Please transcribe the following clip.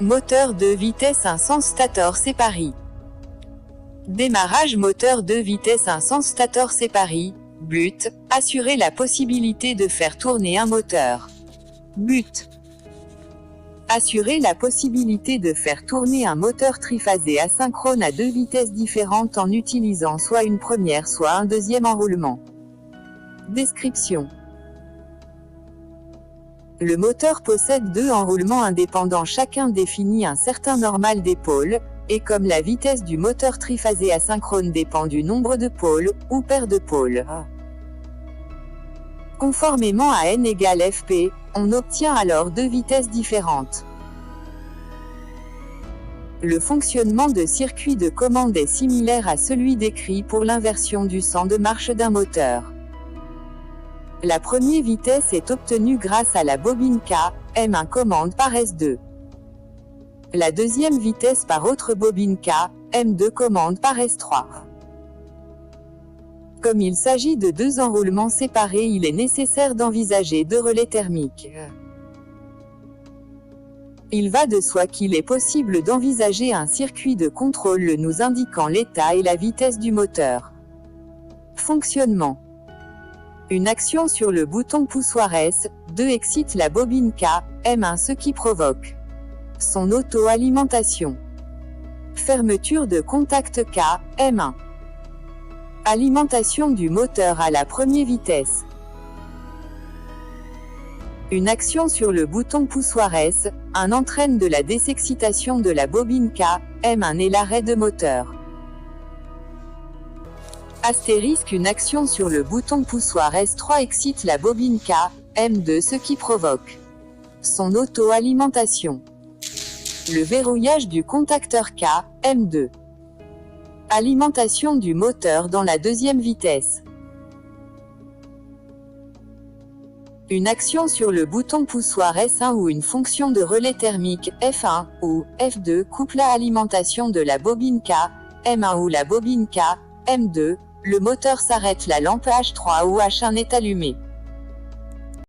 Moteur de vitesse, un sens stator séparé. Démarrage moteur de vitesse, un sens stator séparé. But, assurer la possibilité de faire tourner un moteur. But. Assurer la possibilité de faire tourner un moteur triphasé asynchrone à deux vitesses différentes en utilisant soit une première soit un deuxième enroulement. Description. Le moteur possède deux enroulements indépendants, chacun définit un certain normal des pôles, et comme la vitesse du moteur triphasé asynchrone dépend du nombre de pôles, ou paire de pôles. Conformément à n égale fp, on obtient alors deux vitesses différentes. Le fonctionnement de circuit de commande est similaire à celui décrit pour l'inversion du sens de marche d'un moteur. La première vitesse est obtenue grâce à la bobine K, M1 commande par S2. La deuxième vitesse par autre bobine K, M2 commande par S3. Comme il s'agit de deux enroulements séparés, il est nécessaire d'envisager deux relais thermiques. Il va de soi qu'il est possible d'envisager un circuit de contrôle le nous indiquant l'état et la vitesse du moteur. Fonctionnement. Une action sur le bouton poussoir S2 excite la bobine K, M1, ce qui provoque son auto-alimentation. Fermeture de contact K, M1. Alimentation du moteur à la première vitesse. Une action sur le bouton poussoir S1 entraîne de la désexcitation de la bobine K, M1 et l'arrêt de moteur. Astérisque, une action sur le bouton poussoir S3 excite la bobine K, M2, ce qui provoque son auto-alimentation. Le verrouillage du contacteur K, M2. Alimentation du moteur dans la deuxième vitesse. Une action sur le bouton poussoir S1 ou une fonction de relais thermique F1 ou F2 coupe l'alimentation de la bobine K, M1 ou la bobine K, M2, le moteur s'arrête, la lampe H3 ou H1 est allumée.